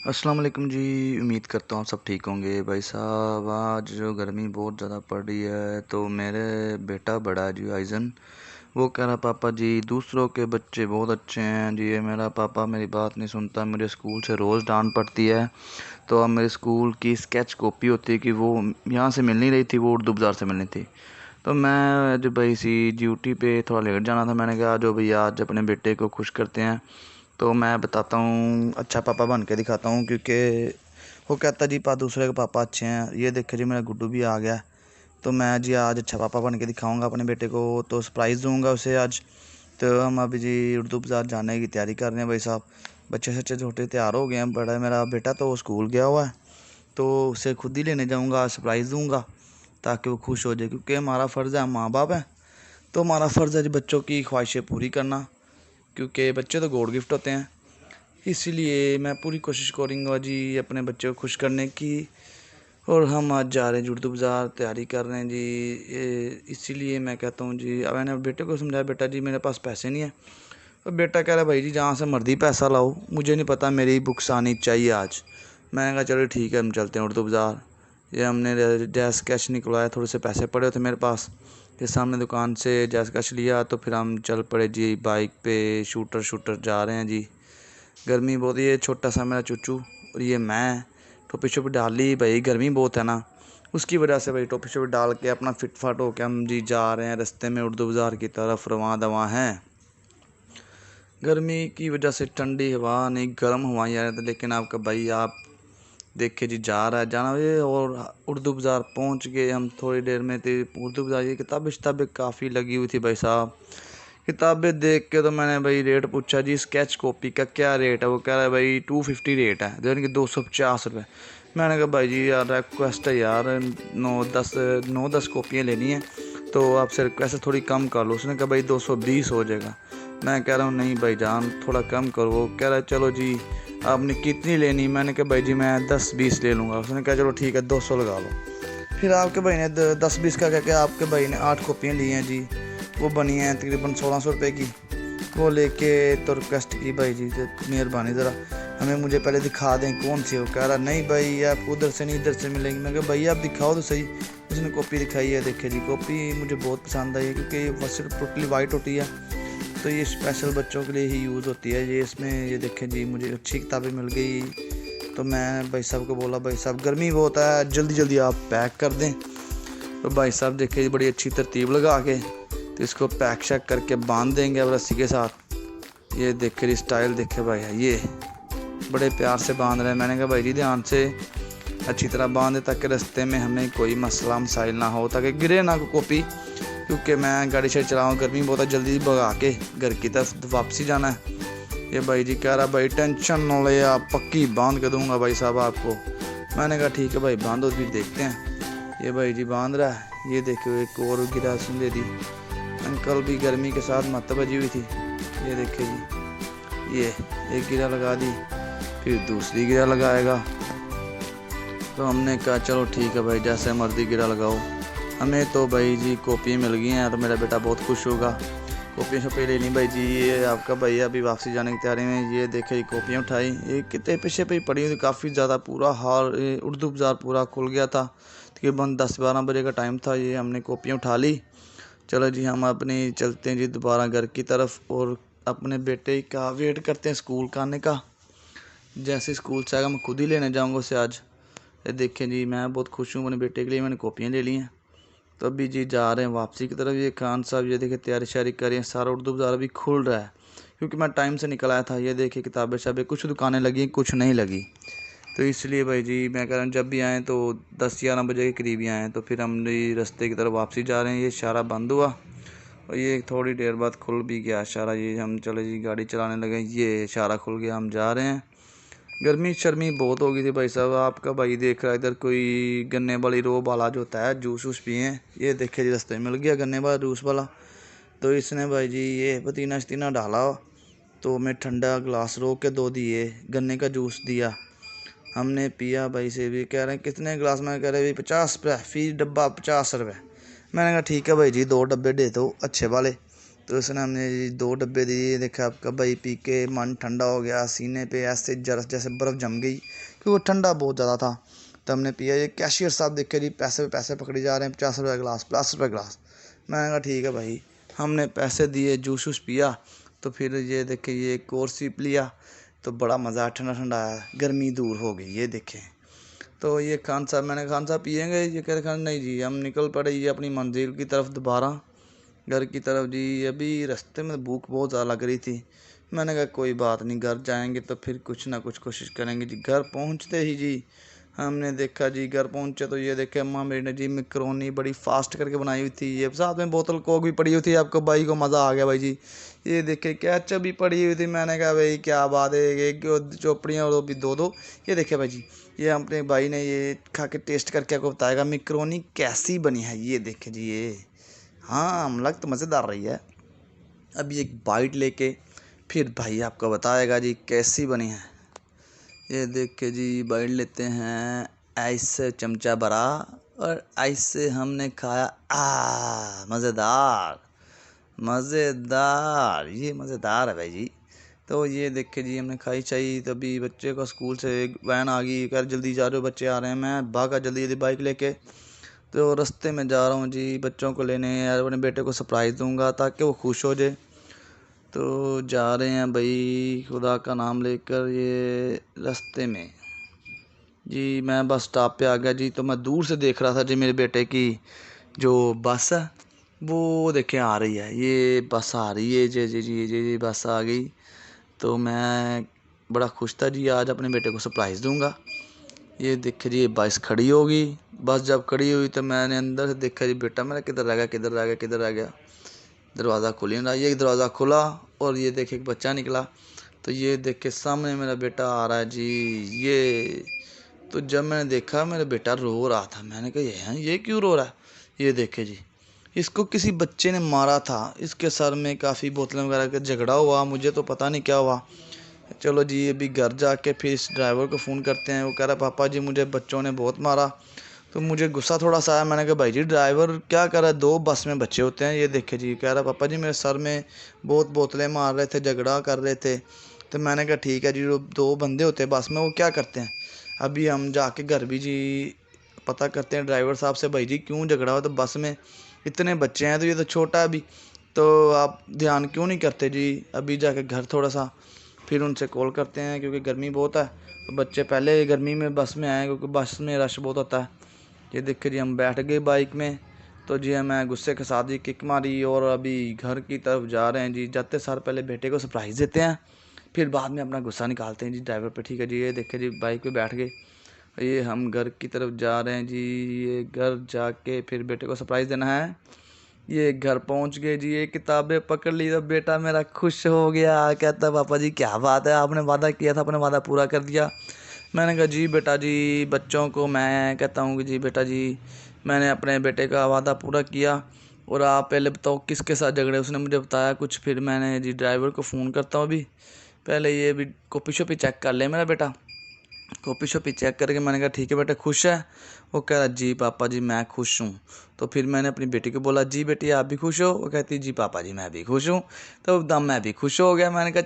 अस्सलाम वालेकुम जी। उम्मीद करता हूँ सब ठीक होंगे। भाई साहब, आज जो गर्मी बहुत ज़्यादा पड़ रही है तो मेरे बेटा बड़ा है जी आइज़न, वो कह रहा पापा जी दूसरों के बच्चे बहुत अच्छे हैं जी, ये मेरा पापा मेरी बात नहीं सुनता, मुझे स्कूल से रोज़ डांट पड़ती है। तो अब मेरे स्कूल की स्केच कॉपी होती है कि वो यहाँ से मिल नहीं रही थी, वो उर्दू बाज़ार से मिलनी थी। तो मैं जब भाई सी ड्यूटी पे थोड़ा लेट जाना था, मैंने कहा जो भैया आज अपने बेटे को खुश करते हैं। तो मैं बताता हूँ, अच्छा पापा बन के दिखाता हूँ, क्योंकि वो कहता जी पा दूसरे के पापा अच्छे हैं। ये देखे जी मेरा गुड्डू भी आ गया। तो मैं जी आज अच्छा पापा बन के दिखाऊंगा अपने बेटे को, तो सरप्राइज़ दूंगा उसे आज। तो हम अभी जी उर्दू बाज़ार जाने की तैयारी कर रहे हैं भाई साहब। बच्चे सच्चे छोटे तैयार हो गए हैं। बड़ा मेरा बेटा तो स्कूल गया हुआ है, तो उसे खुद ही लेने जाऊँगा, सरप्राइज़ दूँगा ताकि वो खुश हो जाए, क्योंकि हमारा फ़र्ज़ है, हम माँ बाप हैं। तो हमारा फ़र्ज़ है जी बच्चों की ख्वाहिशें पूरी करना, क्योंकि बच्चे तो गॉड गिफ्ट होते हैं। इसीलिए मैं पूरी कोशिश करूँगा जी अपने बच्चे को खुश करने की। और हम आज जा रहे हैं जुड़तू बाज़ार, तैयारी कर रहे हैं जी। ये इसीलिए मैं कहता हूँ जी, अब मैंने बेटे को समझाया, बेटा जी मेरे पास पैसे नहीं है। और बेटा कह रहा है भाई जी जहाँ से मर्ज़ी पैसा लाओ, मुझे नहीं पता, मेरी बुक्स आनी चाहिए आज। मैंने कहा चलो ठीक है, हम चलते हैं उर्दू बाज़ार। ये हमने जैस कैश निकलवाया, थोड़े से पैसे पड़े थे मेरे पास, ये सामने दुकान से जैस कैश लिया, तो फिर हम चल पड़े जी बाइक पे, शूटर शूटर जा रहे हैं जी। गर्मी बहुत, ये छोटा सा मेरा चुच्चू और ये मैं टोपी शोपी डाल ली भाई, गर्मी बहुत है ना, उसकी वजह से भाई टोपी शोपी डाल के अपना फिट फाट होके हम जी जा रहे हैं रास्ते में उर्दू बाज़ार की तरफ, रवां दवां हैं। गर्मी की वजह से ठंडी हवा नहीं, गर्म हवाएं आ रही थी, लेकिन आपका भाई आप देखे जी जा रहा है जाना ये। और उर्दू बाज़ार पहुंच गए हम, थोड़ी देर में थे उर्दू बाज़ार। ये किताबें काफ़ी लगी हुई थी भाई साहब। किताबें देख के तो मैंने भाई रेट पूछा जी स्केच कॉपी का क्या रेट है, वो कह रहा है भाई 250 रेट है, यानी कि 250 रुपये। मैंने कहा भाई जी यार रिक्वेस्ट है यार, 9-10 कॉपियाँ लेनी है, तो आपसे रिक्वेस्ट थोड़ी कम कर लो। उसने कहा भाई 220 हो जाएगा। मैं कह रहा हूँ नहीं भाई जान थोड़ा कम करो। वो कह रहा है चलो जी आपने कितनी लेनी। मैंने कहा भाई जी मैं 10-20 ले लूँगा। उसने कहा चलो ठीक है 200 लगा लो। फिर आपके भाई ने 10-20 का कह के आपके भाई ने 8 कॉपियाँ ली हैं जी, वो बनी हैं तकरीबन 1600 रुपये की। वो लेके तो रिक्वेस्ट की भाई जी से मेहरबानी ज़रा हमें मुझे पहले दिखा दें कौन सी। वो कह रहा नहीं भाई आप उधर से नहीं इधर से मिलेंगी। मैं कहा भाई आप दिखाओ तो सही। उसने कॉपी दिखाई है, देखे जी कॉपी मुझे बहुत पसंद आई है, क्योंकि ये सिर्फ टोटली वाइट होती है, तो ये स्पेशल बच्चों के लिए ही यूज़ होती है ये। इसमें ये देखें जी मुझे अच्छी किताबें मिल गई। तो मैं भाई साहब को बोला भाई साहब गर्मी बहुत है, जल्दी जल्दी आप पैक कर दें। तो भाई साहब देखे बड़ी अच्छी तरतीब लगा के तो इसको पैक शैक करके बांध देंगे अब रस्सी के साथ। ये देखे जी स्टाइल देखे भाई, ये बड़े प्यार से बांध रहे हैं। मैंने कहा भाई जी ध्यान से अच्छी तरह बांधे ताकि रास्ते में हमें कोई मसला मसाइल ना हो, ताकि गिरे ना कॉपी, क्योंकि मैं गाड़ी शाड़ी चलाऊँ, गर्मी बहुत है, जल्दी भगा के घर की तरफ वापसी जाना है। ये भाई जी कह रहा भाई टेंशन न ले आप, पक्की बांध के दूंगा भाई साहब आपको। मैंने कहा ठीक है भाई बांधो, फिर देखते हैं। ये भाई जी बांध रहा है। ये देखो एक और गिरा सुन दे दी। अंकल भी गर्मी के साथ मत बजी हुई थी। ये देखे जी ये एक गिरा लगा दी, फिर दूसरी गिरा लगाएगा। तो हमने कहा चलो ठीक है भाई जैसे मर्जी गिरा लगाओ। हमें तो भाई जी कॉपी मिल गई हैं, तो मेरा बेटा बहुत खुश होगा। कॉपियाँ शॉपियाँ लेनी भाई जी। ये आपका भैया अभी वापसी जाने की तैयारी में। ये देखे कॉपियाँ उठाई, ये कितने पीछे पे ही पड़ी हुई, काफ़ी ज़्यादा पूरा हाल उर्दू बाज़ार पूरा खुल गया था। तकरीबन 10-12 बजे का टाइम था। ये हमने कॉपियाँ उठा ली। चलो जी हम अपनी चलते हैं जी दोबारा घर की तरफ, और अपने बेटे का वेट करते हैं स्कूल का आने का। जैसे स्कूल से आएगा मैं खुद ही लेने जाऊँगा उसे आज। ये देखें जी मैं बहुत खुश हूँ, अपने बेटे के लिए मैंने कॉपियाँ ले ली हैं। तो अभी जी जा रहे हैं वापसी की तरफ। ये खान साहब ये देखिए तैयारी शारी कर रहे हैं, सारा उर्दू बाज़ार अभी खुल रहा है, क्योंकि मैं टाइम से निकल आया था। ये देखिए किताबें शाबें कुछ दुकानें लगी कुछ नहीं लगी, तो इसलिए भाई जी मैं कह रहा हूँ जब भी आएँ तो 10-11 बजे के करीब ही आएँ। तो फिर हम रास्ते की तरफ वापसी जा रहे हैं। ये इशारा बंद हुआ और ये थोड़ी देर बाद खुल भी गया इशारा। ये हम चले जी गाड़ी चलाने लगे, ये इशारा खुल गया, हम जा रहे हैं। गर्मी शर्मी बहुत हो गई थी भाई साहब। आपका भाई देख रहा है इधर कोई गन्ने वाली रोब वाला जो होता है जूस वूस पिए। ये देखे जी रास्ते में मिल गया गन्ने वाला जूस वाला। तो इसने भाई जी ये पतीना शतीना डाला, तो मैं ठंडा गिलास रोक के दो दिए, गन्ने का जूस दिया, हमने पिया। भाई से भी कह रहे हैं कितने गिलास, मैं कह रहे भाई 50 रुपये फी डब्बा, 50 रुपये। मैंने कहा ठीक है भाई जी 2 डब्बे दे दो अच्छे वाले। तो उसने हमने जी 2 डब्बे दिए। देखा आपका भाई पी के मन ठंडा हो गया, सीने पे ऐसे जैसे बर्फ़ जम गई क्योंकि वो ठंडा बहुत ज़्यादा था। तो हमने पिया। ये कैशियर साहब देखे जी पैसे पैसे पकड़ी जा रहे हैं, 50 रुपये गिलास, 50 रुपये गिलास। मैंने कहा ठीक है भाई। हमने पैसे दिए, जूस वूस पिया। तो फिर ये देखे ये एक और सिप लिया तो बड़ा मज़ा, ठंडा ठंडा आया, गर्मी दूर हो गई। ये देखें। तो ये खान साहब, मैंने खान साहब पिएंगे? ये कह रहे खान नहीं जी। हम निकल पड़े ये अपनी मंजिल की तरफ दोबारा, घर की तरफ जी। अभी रास्ते में भूख बहुत ज़्यादा लग रही थी। मैंने कहा कोई बात नहीं, घर जाएंगे तो फिर कुछ ना कुछ कोशिश करेंगे जी। घर पहुंचते ही जी हमने देखा जी, घर पहुंचे तो ये देखे अम्मा मेरी ने जी मैकरोनी बड़ी फास्ट करके बनाई हुई थी। ये साथ में बोतल कोक भी पड़ी हुई थी। आपको भाई को मज़ा आ गया भाई जी। ये देखे केचप भी पड़ी हुई थी। मैंने कहा भाई क्या बात है, एक चोपड़ियाँ और भी दो दो। ये देखे भाई जी, ये अपने भाई ने ये खा के टेस्ट करके आपको बताएगा मैकरोनी कैसी बनी है। ये देखे जी ये, हाँ लग तो मज़ेदार रही है। अभी एक बाइट लेके फिर भाई आपको बताएगा जी कैसी बनी है। ये देख के जी बाइट लेते हैं, ऐसे चमचा भरा और ऐसे हमने खाया। मज़ेदार मज़ेदार, ये मज़ेदार है भाई जी। तो ये देख के जी हमने खाई चाहिए। तभी बच्चे को स्कूल से वैन आ गई, कह जल्दी जा रहे हो, बच्चे आ रहे हैं। मैं भागा जल्दी जल्दी बाइक लेके। तो रास्ते में जा रहा हूँ जी बच्चों को लेने, यार अपने बेटे को सरप्राइज़ दूंगा ताकि वो खुश हो जाए। तो जा रहे हैं भाई खुदा का नाम लेकर। ये रास्ते में जी मैं बस स्टॉप पे आ गया जी। तो मैं दूर से देख रहा था जी मेरे बेटे की जो बस है वो देखें आ रही है। ये बस आ रही है जी जी जी जी जी बस आ गई। तो मैं बड़ा खुश था जी, आज अपने बेटे को सरप्राइज़ दूंगा। ये देखे जी बस खड़ी होगी। बस जब खड़ी हुई तो मैंने अंदर से देखा जी बेटा मेरा किधर रह गया, किधर रह गया, किधर रह गया। दरवाज़ा खुल नहीं रहा। ये दरवाज़ा खुला और ये देखे एक बच्चा निकला। तो ये देख के सामने मेरा बेटा आ रहा है जी। ये तो जब मैंने देखा मेरा बेटा रो रहा था। मैंने कहा ये क्यों रो रहा है। ये देखे जी इसको किसी बच्चे ने मारा था। इसके सर में काफ़ी बोतलें वगैरह का झगड़ा हुआ, मुझे तो पता नहीं क्या हुआ। चलो जी अभी घर जाके फिर इस ड्राइवर को फ़ोन करते हैं। वो कह रहा पापा जी मुझे बच्चों ने बहुत मारा। तो मुझे गुस्सा थोड़ा सा आया। मैंने कहा भाई जी ड्राइवर क्या कर रहा है, 2 बस में बच्चे होते हैं। ये देखे जी कह रहा पापा जी मेरे सर में बहुत बोतलें मार रहे थे, झगड़ा कर रहे थे। तो मैंने कहा ठीक है जी, जो 2 बंदे होते हैं बस में वो क्या करते हैं। अभी हम जाके घर भी जी पता करते हैं ड्राइवर साहब से, भाई जी क्यों झगड़ा हो। तो बस में इतने बच्चे हैं तो ये तो छोटा है अभी, तो आप ध्यान क्यों नहीं करते जी। अभी जाके घर थोड़ा सा फिर उनसे कॉल करते हैं क्योंकि गर्मी बहुत है। तो बच्चे पहले गर्मी में बस में आए क्योंकि बस में रश बहुत होता है। ये देखिए जी हम बैठ गए बाइक में। तो जी मैं गुस्से के साथ ही किक मारी और अभी घर की तरफ जा रहे हैं जी। जाते सार पहले बेटे को सरप्राइज़ देते हैं, फिर बाद में अपना गुस्सा निकालते हैं जी ड्राइवर पे। ठीक है जी। ये देखे जी बाइक पे बैठ गए, ये हम घर की तरफ जा रहे हैं जी। ये घर जाके फिर बेटे को सरप्राइज़ देना है। ये घर पहुंच गए जी। ये किताबें पकड़ ली तो बेटा मेरा खुश हो गया। कहता पापा जी क्या बात है, आपने वादा किया था, आपने वादा पूरा कर दिया। मैंने कहा जी बेटा जी बच्चों को मैं कहता हूँ कि जी बेटा जी मैंने अपने बेटे का वादा पूरा किया। और आप पहले बताओ किसके साथ झगड़े। उसने मुझे बताया कुछ। फिर मैंने जी ड्राइवर को फ़ोन करता हूँ अभी, पहले ये भी कॉपी शॉपी चेक कर ले मेरा बेटा। कॉपी शॉपी चेक करके मैंने कहा ठीक है बेटा खुश है। वो कह रहा जी पापा जी मैं खुश हूँ। तो फिर मैंने अपनी बेटी को बोला जी बेटी आप भी खुश हो। वो कहती जी पापा जी मैं भी खुश हूँ। तो एकदम मैं भी खुश हो गया। मैंने कहा